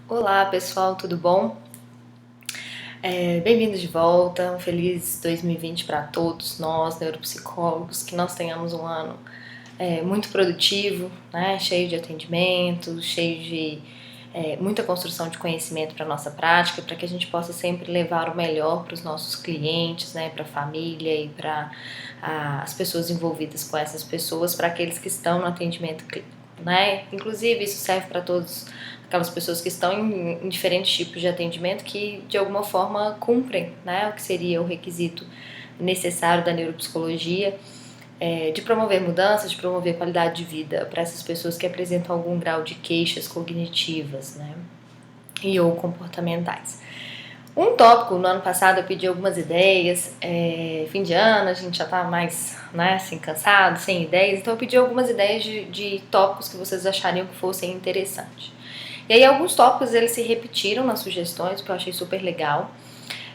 Olá pessoal, tudo bom? Bem-vindos de volta, um feliz 2020 para todos nós, neuropsicólogos, que nós tenhamos um ano muito produtivo, né? Cheio de atendimentos, cheio de muita construção de conhecimento para a nossa prática, para que a gente possa sempre levar o melhor para os nossos clientes, né? Para a família e para as pessoas envolvidas com essas pessoas, para aqueles que estão no atendimento clínico, né? Inclusive, isso serve para todos aquelas pessoas que estão em diferentes tipos de atendimento que de alguma forma cumprem, né, o que seria o requisito necessário da neuropsicologia, de promover mudanças, de promover qualidade de vida para essas pessoas que apresentam algum grau de queixas cognitivas, né, e ou comportamentais. Um tópico, no ano passado eu pedi algumas ideias, fim de ano a gente já tá mais, né, assim, cansado, sem ideias, então eu pedi algumas ideias de tópicos que vocês achariam que fossem interessantes. E aí alguns tópicos eles se repetiram nas sugestões, o que eu achei super legal.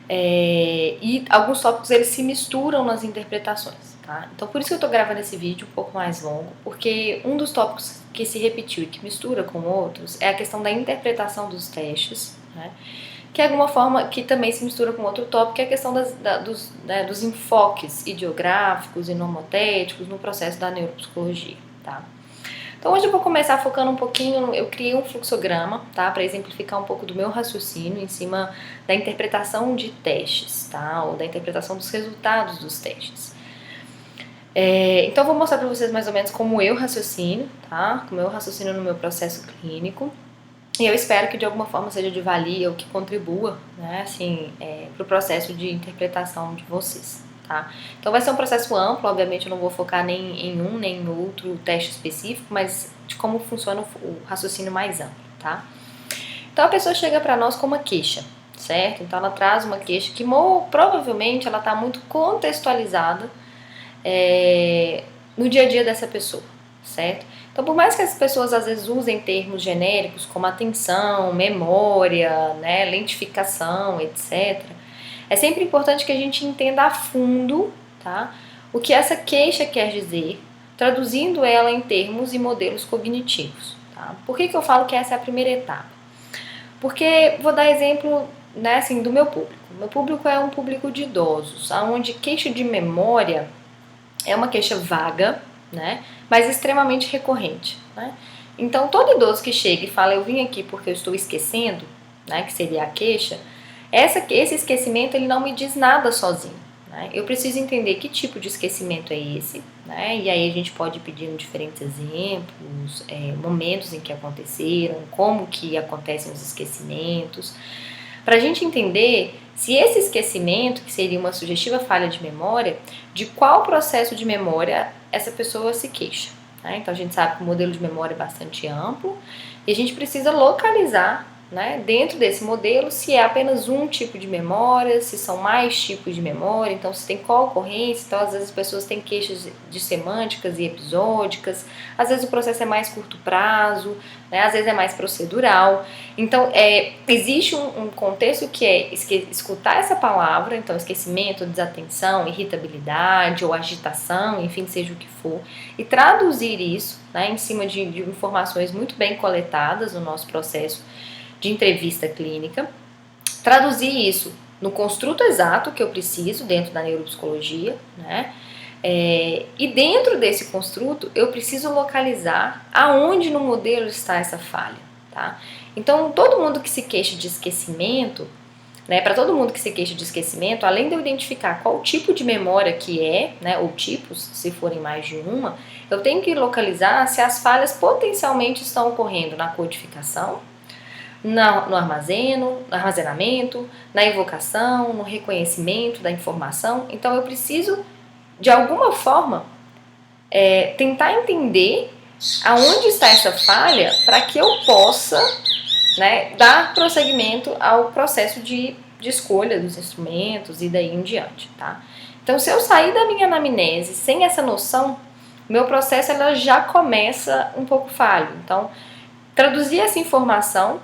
E alguns tópicos eles se misturam nas interpretações, tá? Então por isso que eu tô gravando esse vídeo um pouco mais longo, porque um dos tópicos que se repetiu e que mistura com outros é a questão da interpretação dos testes, né? Que é alguma forma que também se mistura com outro tópico, que é a questão dos enfoques ideográficos e normotéticos no processo da neuropsicologia, tá? Então hoje eu vou começar focando um pouquinho, eu criei um fluxograma, tá, para exemplificar um pouco do meu raciocínio em cima da interpretação de testes, tá, ou da interpretação dos resultados dos testes. Então eu vou mostrar para vocês mais ou menos como eu raciocino, tá, como eu raciocino no meu processo clínico, e eu espero que de alguma forma seja de valia ou que contribua, né, assim, para o processo de interpretação de vocês. Tá? Então vai ser um processo amplo, obviamente eu não vou focar nem em um nem em outro teste específico, mas de como funciona o raciocínio mais amplo, tá? Então a pessoa chega para nós com uma queixa, certo? Então ela traz uma queixa que provavelmente ela está muito contextualizada no dia a dia dessa pessoa, certo? Então por mais que as pessoas às vezes usem termos genéricos como atenção, memória, né, lentificação, etc., é sempre importante que a gente entenda a fundo, tá, o que essa queixa quer dizer, traduzindo ela em termos e modelos cognitivos. Tá? Por que eu falo que essa é a primeira etapa? Porque vou dar exemplo, né, assim, do meu público. Meu público é um público de idosos, onde queixa de memória é uma queixa vaga, né, mas extremamente recorrente. Né? Então, todo idoso que chega e fala eu vim aqui porque eu estou esquecendo, né, que seria a queixa, esse esquecimento ele não me diz nada sozinho. Né? Eu preciso entender que tipo de esquecimento é esse, né? E aí a gente pode pedir diferentes exemplos, momentos em que aconteceram, como que acontecem os esquecimentos, para a gente entender se esse esquecimento, que seria uma sugestiva falha de memória, de qual processo de memória essa pessoa se queixa. Né? Então a gente sabe que o modelo de memória é bastante amplo e a gente precisa localizar, né, dentro desse modelo, se é apenas um tipo de memória, se são mais tipos de memória, então se tem qual ocorrência. Então às vezes as pessoas têm queixas de semânticas e episódicas, às vezes o processo é mais curto prazo, né, às vezes é mais procedural. Então existe um contexto que é escutar essa palavra, então esquecimento, desatenção, irritabilidade ou agitação, enfim, seja o que for, e traduzir isso, né, em cima de informações muito bem coletadas no nosso processo de entrevista clínica, traduzir isso no construto exato que eu preciso dentro da neuropsicologia, né? E dentro desse construto eu preciso localizar aonde no modelo está essa falha, tá? Então todo mundo que se queixa de esquecimento, né, para todo mundo que se queixa de esquecimento, além de eu identificar qual tipo de memória que é, né, ou tipos, se forem mais de uma, eu tenho que localizar se as falhas potencialmente estão ocorrendo na codificação, no armazenamento, na evocação, no reconhecimento da informação. Então eu preciso, de alguma forma, tentar entender aonde está essa falha para que eu possa, né, dar prosseguimento ao processo de escolha dos instrumentos e daí em diante. Tá? Então se eu sair da minha anamnese sem essa noção, meu processo ela já começa um pouco falho. Então traduzir essa informação,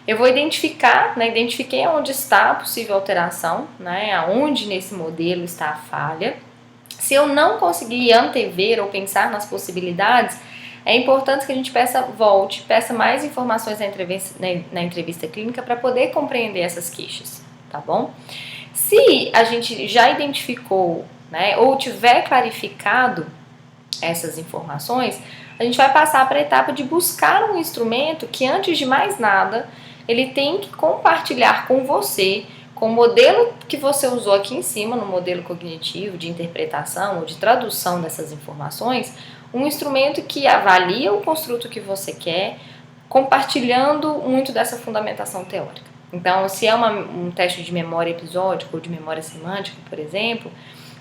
eu vou identificar, né, identifiquei onde está a possível alteração, né, aonde nesse modelo está a falha. Se eu não conseguir antever ou pensar nas possibilidades, é importante que a gente peça mais informações na entrevista clínica para poder compreender essas queixas, tá bom? Se a gente já identificou, né, ou tiver clarificado essas informações, a gente vai passar para a etapa de buscar um instrumento que, antes de mais nada, ele tem que compartilhar com você, com o modelo que você usou aqui em cima, no modelo cognitivo de interpretação ou de tradução dessas informações, um instrumento que avalia o construto que você quer, compartilhando muito dessa fundamentação teórica. Então, se é um teste de memória episódica ou de memória semântica, por exemplo,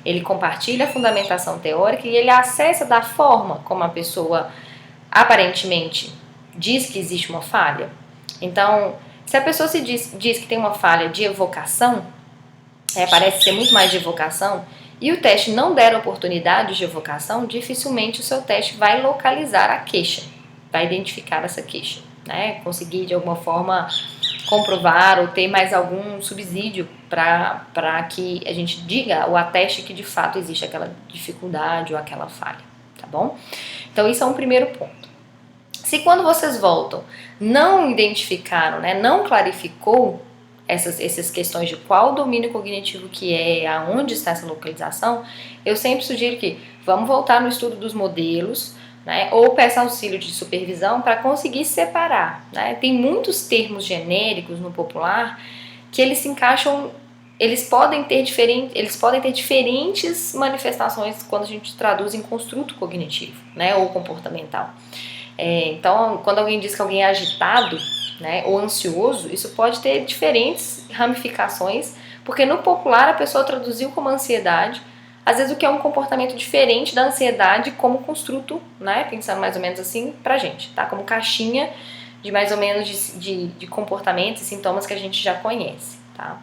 ele compartilha a fundamentação teórica e ele acessa da forma como a pessoa aparentemente diz que existe uma falha. Então, se a pessoa diz que tem uma falha de evocação, parece ser muito mais de evocação, e o teste não der oportunidade de evocação, dificilmente o seu teste vai localizar a queixa, vai identificar essa queixa, né? Conseguir de alguma forma comprovar ou ter mais algum subsídio para que a gente diga ou ateste que de fato existe aquela dificuldade ou aquela falha, tá bom? Então isso é um primeiro ponto. Se quando vocês voltam não identificaram, né, não clarificou essas questões de qual domínio cognitivo que é, aonde está essa localização, eu sempre sugiro que vamos voltar no estudo dos modelos, né, ou peça auxílio de supervisão para conseguir separar, né? Tem muitos termos genéricos no popular que eles se encaixam, eles podem ter diferentes manifestações quando a gente traduz em construto cognitivo, né, ou comportamental. Então, quando alguém diz que alguém é agitado, né, ou ansioso, isso pode ter diferentes ramificações, porque no popular a pessoa traduziu como ansiedade, às vezes o que é um comportamento diferente da ansiedade como construto, né, pensando mais ou menos assim pra gente, tá? Como caixinha de mais ou menos de comportamentos e sintomas que a gente já conhece, tá?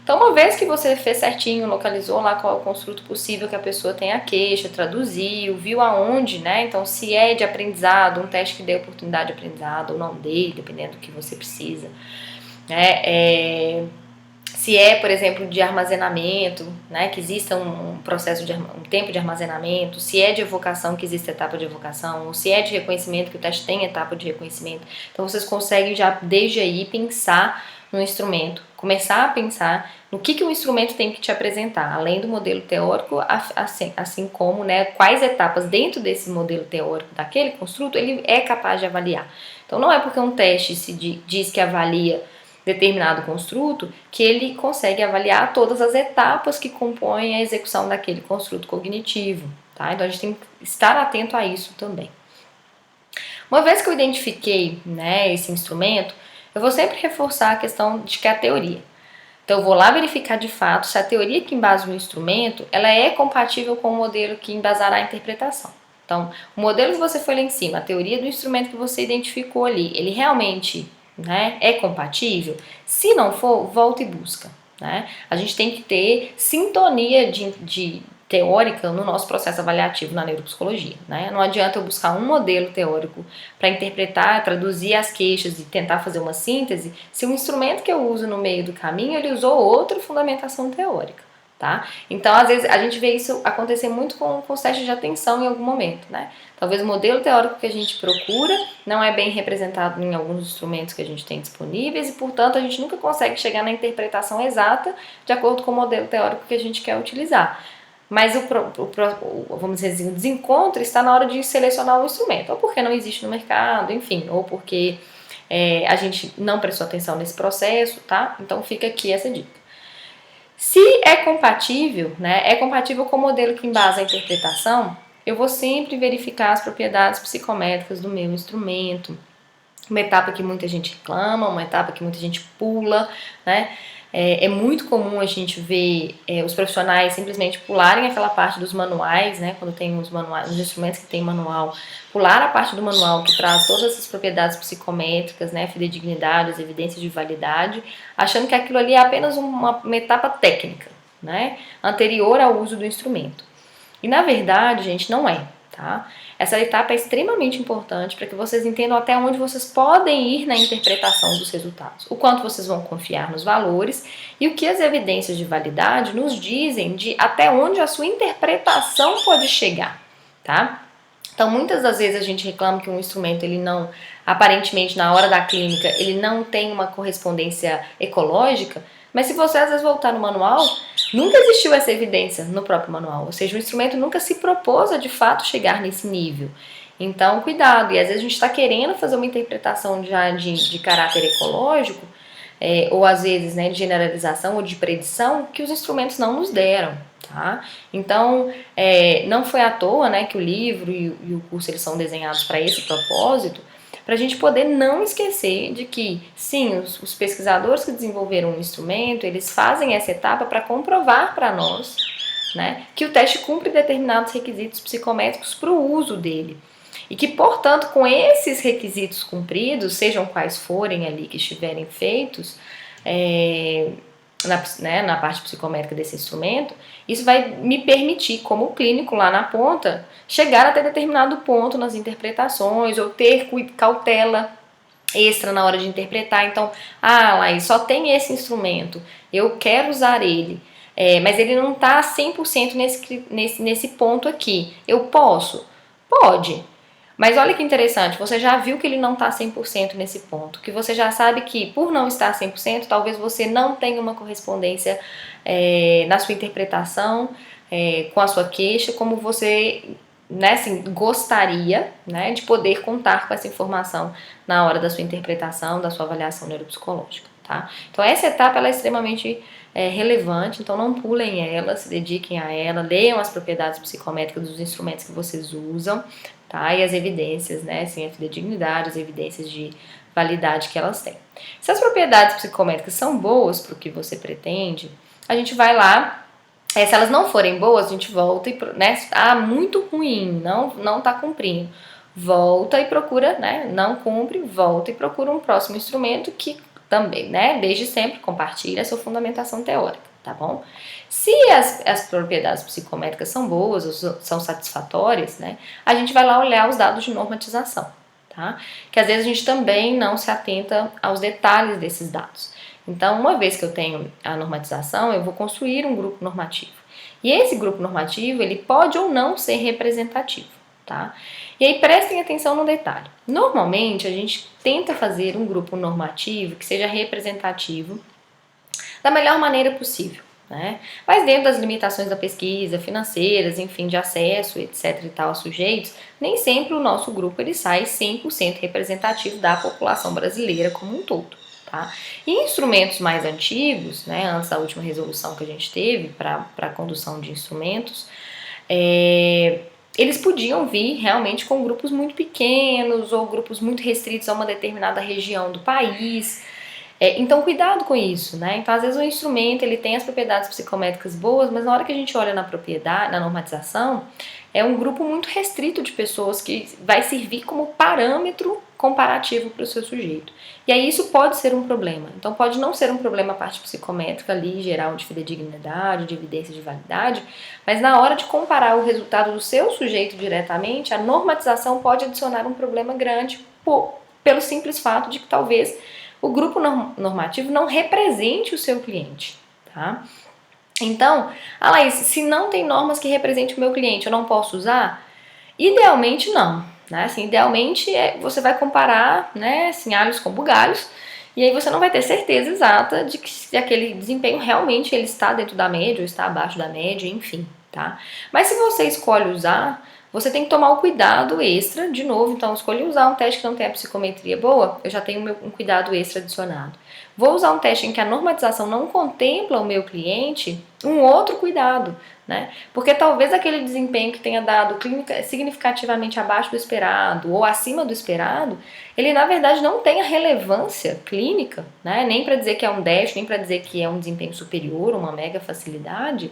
Então, uma vez que você fez certinho, localizou lá qual é o construto possível que a pessoa tem a queixa, traduziu, viu aonde, né? Então, se é de aprendizado, um teste que dê oportunidade de aprendizado ou não dê, dependendo do que você precisa, né? Se é, por exemplo, de armazenamento, né? Que exista um processo um tempo de armazenamento, se é de evocação, que existe etapa de evocação, ou se é de reconhecimento, que o teste tem etapa de reconhecimento. Então, vocês conseguem já, desde aí, pensar no instrumento, começar a pensar no que o instrumento tem que te apresentar, além do modelo teórico, assim como, né, quais etapas dentro desse modelo teórico daquele construto ele é capaz de avaliar. Então não é porque um teste diz que avalia determinado construto que ele consegue avaliar todas as etapas que compõem a execução daquele construto cognitivo, tá? Então a gente tem que estar atento a isso também. Uma vez que eu identifiquei, né, esse instrumento, eu vou sempre reforçar a questão de que é a teoria. Então eu vou lá verificar de fato se a teoria que embasa o instrumento, ela é compatível com o modelo que embasará a interpretação. Então, o modelo que você foi lá em cima, a teoria do instrumento que você identificou ali, ele realmente, né, é compatível? Se não for, volta e busca, né? A gente tem que ter sintonia de teórica no nosso processo avaliativo na neuropsicologia, né? Não adianta eu buscar um modelo teórico para interpretar, traduzir as queixas e tentar fazer uma síntese, se o instrumento que eu uso no meio do caminho, ele usou outra fundamentação teórica, tá? Então, às vezes, a gente vê isso acontecer muito com os testes de atenção em algum momento, né? Talvez o modelo teórico que a gente procura não é bem representado em alguns instrumentos que a gente tem disponíveis e, portanto, a gente nunca consegue chegar na interpretação exata de acordo com o modelo teórico que a gente quer utilizar. Mas vamos dizer assim, o desencontro está na hora de selecionar o instrumento, ou porque não existe no mercado, enfim, ou porque a gente não prestou atenção nesse processo, tá? Então fica aqui essa dica. Se é compatível, né, é compatível com o modelo que embasa a interpretação, eu vou sempre verificar as propriedades psicométricas do meu instrumento. Uma etapa que muita gente reclama, uma etapa que muita gente pula, né? É muito comum a gente ver os profissionais simplesmente pularem aquela parte dos manuais, né? Quando tem os manuais, os instrumentos que tem manual, pular a parte do manual que traz todas essas propriedades psicométricas, né? Fidedignidade, as evidências de validade, achando que aquilo ali é apenas uma etapa técnica, né? Anterior ao uso do instrumento. E na verdade, gente, não é, tá? Essa etapa é extremamente importante para que vocês entendam até onde vocês podem ir na interpretação dos resultados, o quanto vocês vão confiar nos valores e o que as evidências de validade nos dizem de até onde a sua interpretação pode chegar, tá? Então, muitas das vezes a gente reclama que um instrumento, ele não, aparentemente, na hora da clínica, ele não tem uma correspondência ecológica, mas se você às vezes voltar no manual, nunca existiu essa evidência no próprio manual, ou seja, o instrumento nunca se propôs a de fato chegar nesse nível. Então, cuidado, e às vezes a gente está querendo fazer uma interpretação já de caráter ecológico, ou às vezes, né, de generalização ou de predição, que os instrumentos não nos deram. Tá? Então, não foi à toa, né, que o livro e o curso eles são desenhados para esse propósito, para a gente poder não esquecer de que, sim, os pesquisadores que desenvolveram um instrumento, eles fazem essa etapa para comprovar para nós, né, que o teste cumpre determinados requisitos psicométricos para o uso dele. E que, portanto, com esses requisitos cumpridos, sejam quais forem ali que estiverem feitos, na parte psicométrica desse instrumento, isso vai me permitir, como clínico lá na ponta, chegar até determinado ponto nas interpretações ou ter cautela extra na hora de interpretar. Então, Laís, só tem esse instrumento, eu quero usar ele, mas ele não está 100% nesse ponto aqui. Eu posso? Pode. Mas olha que interessante, você já viu que ele não está 100% nesse ponto, que você já sabe que por não estar 100%, talvez você não tenha uma correspondência na sua interpretação, com a sua queixa, como você, né, assim, gostaria, né, de poder contar com essa informação na hora da sua interpretação, da sua avaliação neuropsicológica. Tá? Então essa etapa ela é extremamente relevante, então não pulem ela, se dediquem a ela, leiam as propriedades psicométricas dos instrumentos que vocês usam, tá? E as evidências, né, assim, a fidedignidade, as evidências de validade que elas têm. Se as propriedades psicométricas são boas para o que você pretende, a gente vai lá, se elas não forem boas, a gente volta e, né, muito ruim, não tá cumprindo. Volta e procura, né, não cumpre, volta e procura um próximo instrumento que também, né, desde sempre compartilhe a sua fundamentação teórica, tá bom? Se as propriedades psicométricas são boas ou são satisfatórias, né, a gente vai lá olhar os dados de normatização, tá? Que às vezes a gente também não se atenta aos detalhes desses dados. Então, uma vez que eu tenho a normatização, eu vou construir um grupo normativo. E esse grupo normativo, ele pode ou não ser representativo, tá? E aí prestem atenção no detalhe. Normalmente a gente tenta fazer um grupo normativo que seja representativo da melhor maneira possível, né? Mas dentro das limitações da pesquisa, financeiras, enfim, de acesso, etc e tal, a sujeitos, nem sempre o nosso grupo ele sai 100% representativo da população brasileira como um todo. Tá? E instrumentos mais antigos, né, antes da última resolução que a gente teve para a condução de instrumentos, eles podiam vir realmente com grupos muito pequenos ou grupos muito restritos a uma determinada região do país. Então, cuidado com isso, né? Então, às vezes o instrumento ele tem as propriedades psicométricas boas, mas na hora que a gente olha na propriedade, na normatização, é um grupo muito restrito de pessoas que vai servir como parâmetro comparativo para o seu sujeito. E aí isso pode ser um problema. Então, pode não ser um problema a parte psicométrica ali, geral, de fidedignidade, de evidência de validade, mas na hora de comparar o resultado do seu sujeito diretamente, a normatização pode adicionar um problema grande pelo simples fato de que talvez o grupo normativo não represente o seu cliente, tá? Então, Laís, se não tem normas que representem o meu cliente, eu não posso usar? Idealmente não, né? Assim, idealmente você vai comparar, né, assim, alhos com bugalhos, e aí você não vai ter certeza exata de que se aquele desempenho realmente ele está dentro da média ou está abaixo da média, enfim, tá? Mas se você escolhe usar, você tem que tomar o cuidado extra, de novo, então escolhi usar um teste que não tem a psicometria boa, eu já tenho um cuidado extra adicionado. Vou usar um teste em que a normatização não contempla o meu cliente, um outro cuidado, né? Porque talvez aquele desempenho que tenha dado clínica significativamente abaixo do esperado ou acima do esperado, ele na verdade não tenha relevância clínica, né? Nem para dizer que é um déficit, nem para dizer que é um desempenho superior, uma mega facilidade,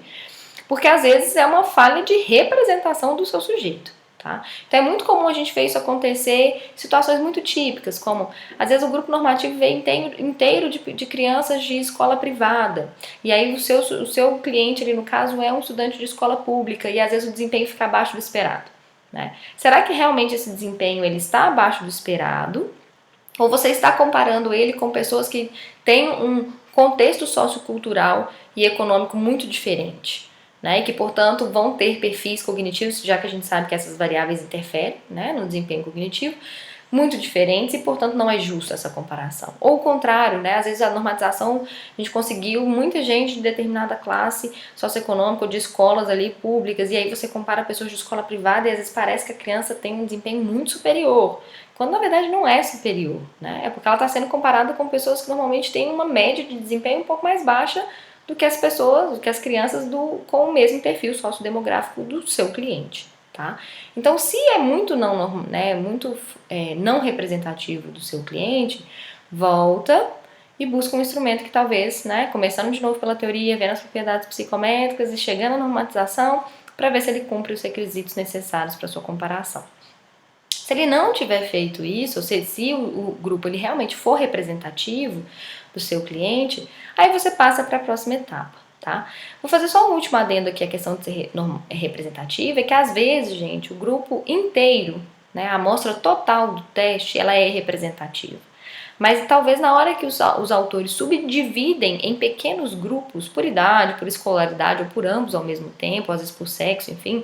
porque às vezes é uma falha de representação do seu sujeito. Tá? Então é muito comum a gente ver isso acontecer em situações muito típicas, como às vezes o grupo normativo vem inteiro de crianças de escola privada, e aí o seu cliente ali no caso é um estudante de escola pública, e às vezes o desempenho fica abaixo do esperado. Né? Será que realmente esse desempenho ele está abaixo do esperado? Ou você está comparando ele com pessoas que têm um contexto sociocultural e econômico muito diferente? né, e que, portanto, vão ter perfis cognitivos, já que a gente sabe que essas variáveis interferem, né, no desempenho cognitivo, muito diferentes e, portanto, não é justo essa comparação. Ou o contrário, né, às vezes a normatização, a gente conseguiu muita gente de determinada classe socioeconômica ou de escolas ali públicas, e aí você compara pessoas de escola privada e às vezes parece que a criança tem um desempenho muito superior, quando na verdade não é superior, né, é porque ela está sendo comparada com pessoas que normalmente têm uma média de desempenho um pouco mais baixa do que as pessoas, do que as crianças com o mesmo perfil sociodemográfico do seu cliente, tá? Então, se é muito não representativo do seu cliente, volta e busca um instrumento que talvez, né, começando de novo pela teoria, vendo as propriedades psicométricas e chegando à normatização, para ver se ele cumpre os requisitos necessários para sua comparação. Se ele não tiver feito isso, ou seja, se o grupo ele realmente for representativo do seu cliente, aí você passa para a próxima etapa, tá? Vou fazer só um último adendo aqui, a questão de ser representativa, é que às vezes, gente, o grupo inteiro, né, a amostra total do teste, ela é representativa. Mas talvez na hora que os autores subdividem em pequenos grupos, por idade, por escolaridade ou por ambos ao mesmo tempo, às vezes por sexo, enfim,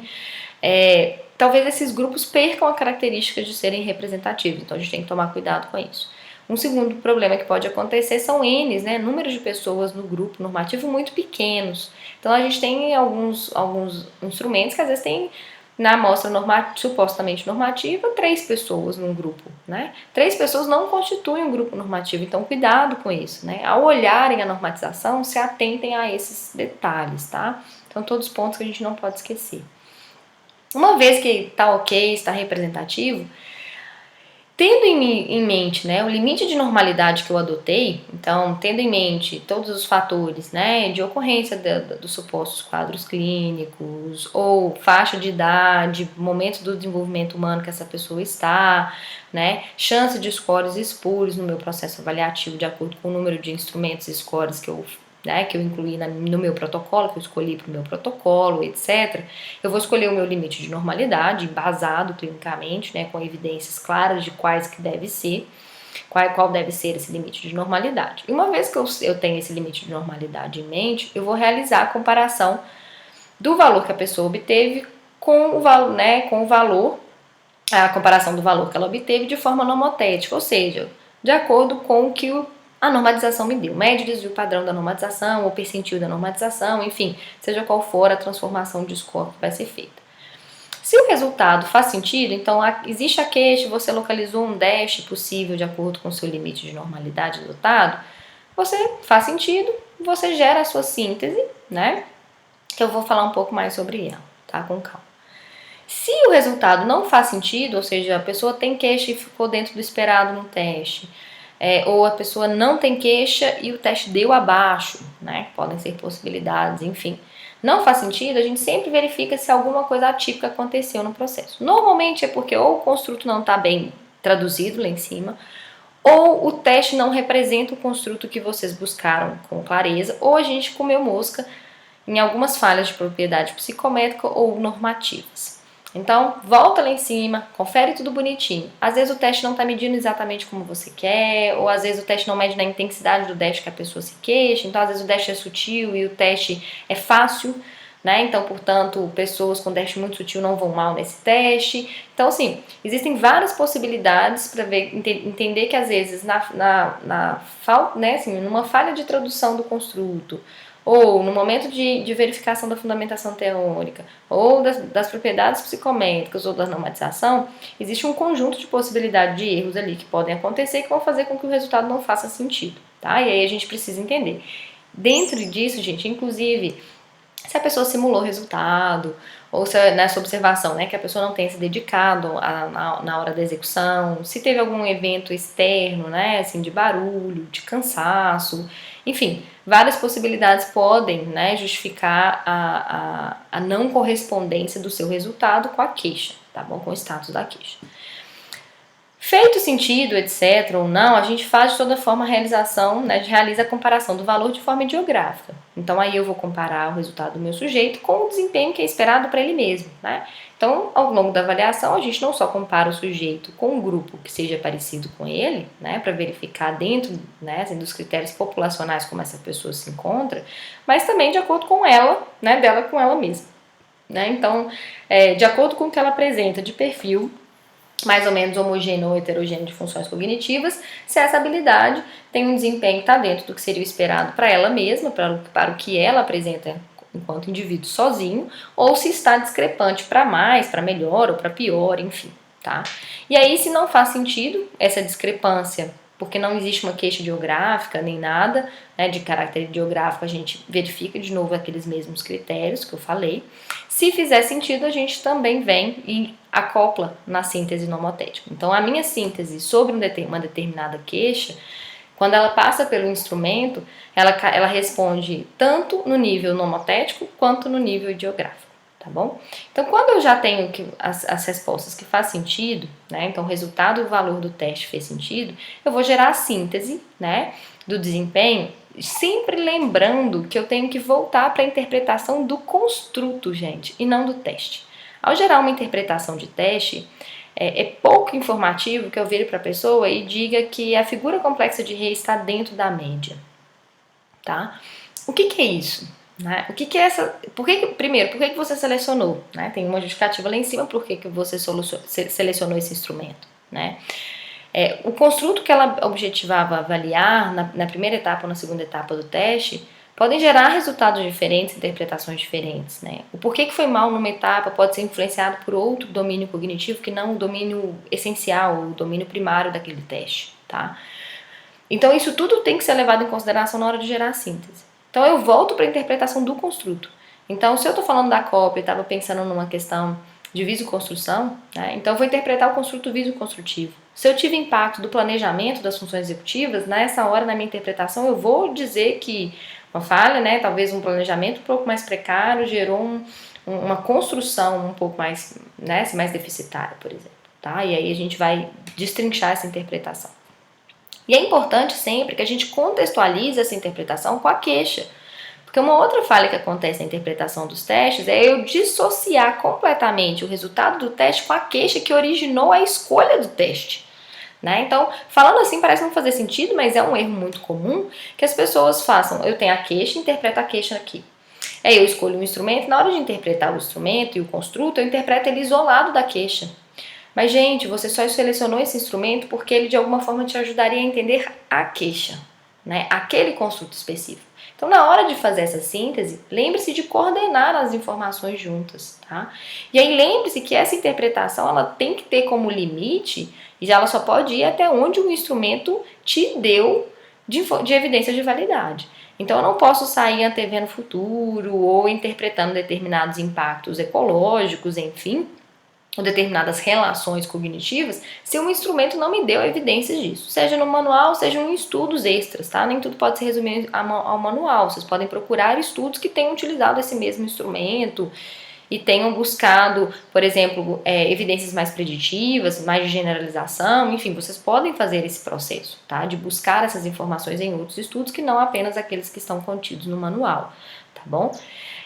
talvez esses grupos percam a característica de serem representativos, então a gente tem que tomar cuidado com isso. Um segundo problema que pode acontecer são N's, né, números de pessoas no grupo normativo muito pequenos. Então a gente tem alguns instrumentos que às vezes tem na amostra supostamente normativa 3 pessoas num grupo, né? 3 pessoas não constituem um grupo normativo, então cuidado com isso, né? Ao olharem a normatização, se atentem a esses detalhes, tá? Então todos os pontos que a gente não pode esquecer. Uma vez que está ok, está representativo, tendo em mente, né, o limite de normalidade que eu adotei, então tendo em mente todos os fatores, né, de ocorrência dos supostos quadros clínicos, ou faixa de idade, momento do desenvolvimento humano que essa pessoa está, né, chance de scores espúrios no meu processo avaliativo de acordo com o número de instrumentos e scores que eu incluí no meu protocolo, que eu escolhi para o meu protocolo, etc. Eu vou escolher o meu limite de normalidade, embasado clinicamente, né, com evidências claras de quais que deve ser, qual deve ser esse limite de normalidade. E uma vez que eu tenho esse limite de normalidade em mente, eu vou realizar a comparação do valor que a pessoa obteve com o valor, a comparação do valor que ela obteve de forma nomotética, ou seja, de acordo com o que a normatização me deu, média desvio padrão da normatização, ou percentil da normatização, enfim, seja qual for a transformação de score que vai ser feita. Se o resultado faz sentido, então existe a queixa, você localizou um dash possível de acordo com o seu limite de normalidade adotado, você faz sentido, você gera a sua síntese, né? Que eu vou falar um pouco mais sobre ela, tá? Com calma. Se o resultado não faz sentido, ou seja, a pessoa tem queixa e ficou dentro do esperado no teste, ou a pessoa não tem queixa e o teste deu abaixo, né? Podem ser possibilidades, enfim. Não faz sentido, a gente sempre verifica se alguma coisa atípica aconteceu no processo. Normalmente é porque ou o construto não está bem traduzido lá em cima, ou o teste não representa o construto que vocês buscaram com clareza, ou a gente comeu mosca em algumas falhas de propriedade psicométrica ou normativas. Então, volta lá em cima, confere tudo bonitinho. Às vezes o teste não está medindo exatamente como você quer, ou às vezes o teste não mede na intensidade do dash que a pessoa se queixa, então às vezes o dash é sutil e o teste é fácil, né? Então, portanto, pessoas com dash muito sutil não vão mal nesse teste. Então, assim, existem várias possibilidades para entender que às vezes numa falha de tradução do construto, ou no momento de verificação da fundamentação teórica, ou das propriedades psicométricas, ou da normatização, existe um conjunto de possibilidades de erros ali que podem acontecer que vão fazer com que o resultado não faça sentido, tá? E aí a gente precisa entender. Dentro disso, gente, inclusive, se a pessoa simulou o resultado, ou se nessa observação, né, que a pessoa não tenha se dedicado na hora da execução, se teve algum evento externo, né, assim, de barulho, de cansaço, enfim, várias possibilidades podem, né, justificar a não correspondência do seu resultado com a queixa, tá bom? Com o status da queixa. Feito sentido, etc., ou não, a gente faz de toda forma a realização, né, realiza a comparação do valor de forma ideográfica. Então aí eu vou comparar o resultado do meu sujeito com o desempenho que é esperado para ele mesmo, né? Então, ao longo da avaliação, a gente não só compara o sujeito com um grupo que seja parecido com ele, né, para verificar dentro, né, assim, dos critérios populacionais como essa pessoa se encontra, mas também de acordo com ela, né, dela com ela mesma, né? Então, de acordo com o que ela apresenta de perfil, mais ou menos homogêneo ou heterogêneo de funções cognitivas, se essa habilidade tem um desempenho que está dentro do que seria o esperado para ela mesma, para o que ela apresenta enquanto indivíduo sozinho, ou se está discrepante para mais, para melhor ou para pior, enfim, tá? E aí, se não faz sentido essa discrepância, porque não existe uma queixa ideográfica nem nada, né, de caráter ideográfico, a gente verifica de novo aqueles mesmos critérios que eu falei. Se fizer sentido, a gente também vem e acopla na síntese nomotética. Então, a minha síntese sobre uma determinada queixa, quando ela passa pelo instrumento, ela responde tanto no nível nomotético quanto no nível ideográfico, tá bom? Então, quando eu já tenho as respostas que faz sentido, né? Então, o resultado e o valor do teste fez sentido, eu vou gerar a síntese, né, do desempenho, sempre lembrando que eu tenho que voltar para a interpretação do construto, gente, e não do teste. Ao gerar uma interpretação de teste, é pouco informativo que eu vire para a pessoa e diga que a figura complexa de Rei está dentro da média, tá? O que é isso? Né? O que é essa? Primeiro, por que você selecionou? Né? Tem uma justificativa lá em cima por que você selecionou esse instrumento, né? O construto que ela objetivava avaliar na primeira etapa ou na segunda etapa do teste podem gerar resultados diferentes, interpretações diferentes, né? O porquê que foi mal numa etapa pode ser influenciado por outro domínio cognitivo que não o domínio essencial, o domínio primário daquele teste, tá? Então isso tudo tem que ser levado em consideração na hora de gerar a síntese. Então eu volto para a interpretação do construto. Então se eu estou falando da cópia e estava pensando numa questão de visoconstrução, né? Então eu vou interpretar o construto visoconstrutivo. Se eu tive impacto do planejamento das funções executivas, nessa hora na minha interpretação eu vou dizer que uma falha, né, talvez um planejamento um pouco mais precário gerou uma construção um pouco mais, né, mais deficitária, por exemplo, tá? E aí a gente vai destrinchar essa interpretação. E é importante sempre que a gente contextualize essa interpretação com a queixa. Porque uma outra falha que acontece na interpretação dos testes é eu dissociar completamente o resultado do teste com a queixa que originou a escolha do teste. Né? Então, falando assim parece não fazer sentido, mas é um erro muito comum que as pessoas façam. Eu tenho a queixa, interpreto a queixa aqui. Aí eu escolho um instrumento, na hora de interpretar o instrumento e o construto, eu interpreto ele isolado da queixa. Mas, gente, você só selecionou esse instrumento porque ele de alguma forma te ajudaria a entender a queixa, né? Aquele construto específico. Então, na hora de fazer essa síntese, lembre-se de coordenar as informações juntas, tá? E aí lembre-se que essa interpretação ela tem que ter como limite e ela só pode ir até onde o instrumento te deu de evidência de validade. Então, eu não posso sair antevendo o futuro ou interpretando determinados impactos ecológicos, enfim, ou determinadas relações cognitivas, se um instrumento não me deu evidências disso, seja no manual, seja em estudos extras, tá? Nem tudo pode se resumir ao manual, vocês podem procurar estudos que tenham utilizado esse mesmo instrumento e tenham buscado, por exemplo, evidências mais preditivas, mais de generalização, enfim, vocês podem fazer esse processo, tá? De buscar essas informações em outros estudos que não apenas aqueles que estão contidos no manual, tá bom?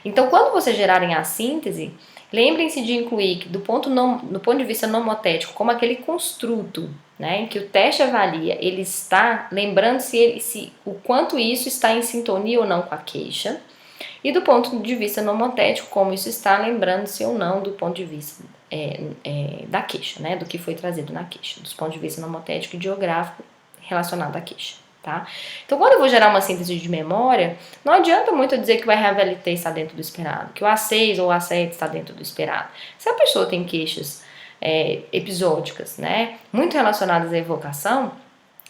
Então, quando vocês gerarem a síntese, lembrem-se de incluir que do ponto de vista nomotético, como aquele construto, né, em que o teste avalia, ele está lembrando se o quanto isso está em sintonia ou não com a queixa, e do ponto de vista nomotético, como isso está lembrando-se ou não do ponto de vista da queixa, né, do que foi trazido na queixa, dos pontos de vista nomotético e geográfico relacionado à queixa. Tá? Então, quando eu vou gerar uma síntese de memória, não adianta muito eu dizer que o RAVLT está dentro do esperado, que o A6 ou o A7 está dentro do esperado. Se a pessoa tem queixas episódicas, né, muito relacionadas à evocação,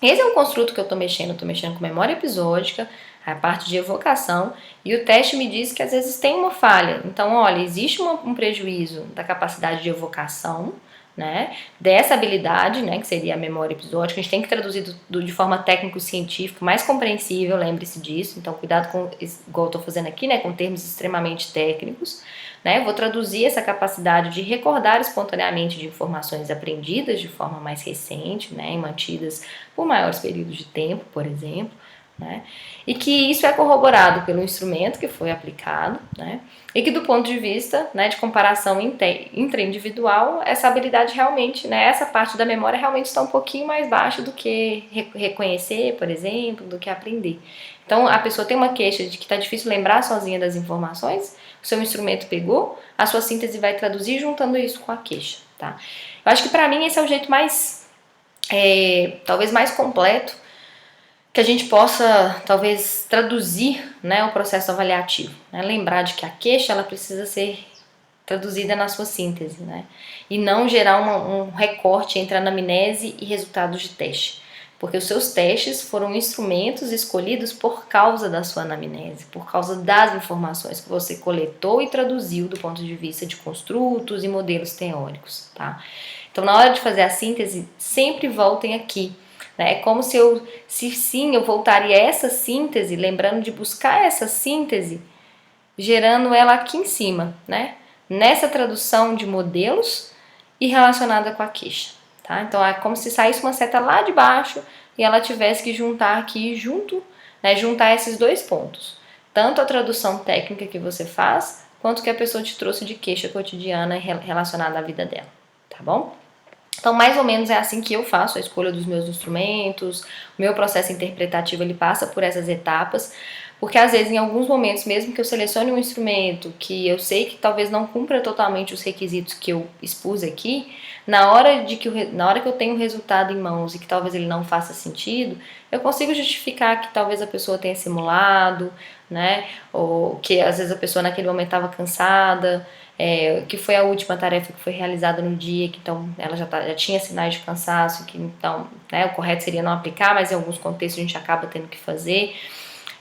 esse é um construto que eu estou mexendo com memória episódica, a parte de evocação, e o teste me diz que às vezes tem uma falha. Então, olha, existe um prejuízo da capacidade de evocação, né, dessa habilidade, né, que seria a memória episódica. A gente tem que traduzir de forma técnico-científica, mais compreensível, lembre-se disso. Então, cuidado com, igual eu estou fazendo aqui, né, com termos extremamente técnicos, né? Vou traduzir essa capacidade de recordar espontaneamente de informações aprendidas de forma mais recente, né? E mantidas por maiores períodos de tempo, por exemplo, né? E que isso é corroborado pelo instrumento que foi aplicado, né? E que do ponto de vista, né, de comparação intra-individual, essa habilidade realmente, né, essa parte da memória realmente está um pouquinho mais baixa do que reconhecer, por exemplo, do que aprender. Então a pessoa tem uma queixa de que está difícil lembrar sozinha das informações, o seu instrumento pegou, a sua síntese vai traduzir juntando isso com a queixa, tá? Eu acho que para mim esse é o jeito mais, talvez mais completo que a gente possa, talvez, traduzir, né, o processo avaliativo. Né? Lembrar de que a queixa ela precisa ser traduzida na sua síntese, né? E não gerar um recorte entre anamnese e resultados de teste. Porque os seus testes foram instrumentos escolhidos por causa da sua anamnese, por causa das informações que você coletou e traduziu do ponto de vista de construtos e modelos teóricos, tá? Então, na hora de fazer a síntese, sempre voltem aqui. É como se eu voltaria a essa síntese, lembrando de buscar essa síntese, gerando ela aqui em cima, né? Nessa tradução de modelos e relacionada com a queixa, tá? Então é como se saísse uma seta lá de baixo e ela tivesse que juntar aqui junto, né? Juntar esses dois pontos, tanto a tradução técnica que você faz, quanto que a pessoa te trouxe de queixa cotidiana relacionada à vida dela, tá bom? Então, mais ou menos é assim que eu faço a escolha dos meus instrumentos, o meu processo interpretativo ele passa por essas etapas, porque às vezes em alguns momentos, mesmo que eu selecione um instrumento que eu sei que talvez não cumpra totalmente os requisitos que eu expus aqui, na hora que eu tenho o resultado em mãos e que talvez ele não faça sentido, eu consigo justificar que talvez a pessoa tenha simulado, né? Ou que às vezes a pessoa naquele momento estava cansada, que foi a última tarefa que foi realizada no dia, que então ela já tinha sinais de cansaço, que então, né, o correto seria não aplicar, mas em alguns contextos a gente acaba tendo que fazer.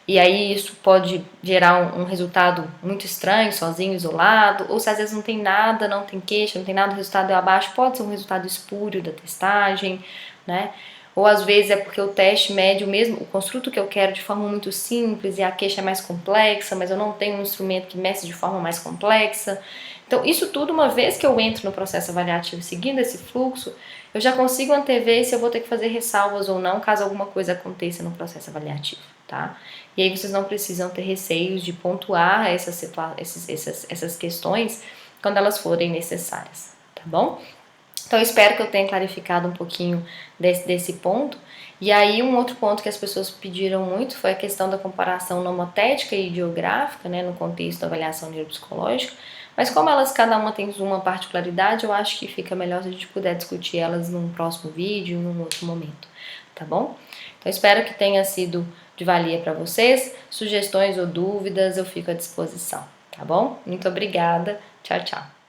E aí isso pode gerar um resultado muito estranho, sozinho, isolado, ou se às vezes não tem nada, não tem queixa, não tem nada, o resultado é abaixo, pode ser um resultado espúrio da testagem, né? Ou às vezes é porque o teste mede o construto que eu quero de forma muito simples e a queixa é mais complexa, mas eu não tenho um instrumento que meça de forma mais complexa. Então, isso tudo, uma vez que eu entro no processo avaliativo seguindo esse fluxo, eu já consigo antever se eu vou ter que fazer ressalvas ou não, caso alguma coisa aconteça no processo avaliativo, tá? E aí vocês não precisam ter receios de pontuar essas questões quando elas forem necessárias, tá bom? Então, eu espero que eu tenha clarificado um pouquinho desse ponto. E aí, um outro ponto que as pessoas pediram muito foi a questão da comparação nomotética e ideográfica, né, no contexto da avaliação neuropsicológica. Mas como elas, cada uma tem uma particularidade, eu acho que fica melhor se a gente puder discutir elas num próximo vídeo, num outro momento, tá bom? Então, espero que tenha sido de valia para vocês. Sugestões ou dúvidas, eu fico à disposição, tá bom? Muito obrigada. Tchau, tchau.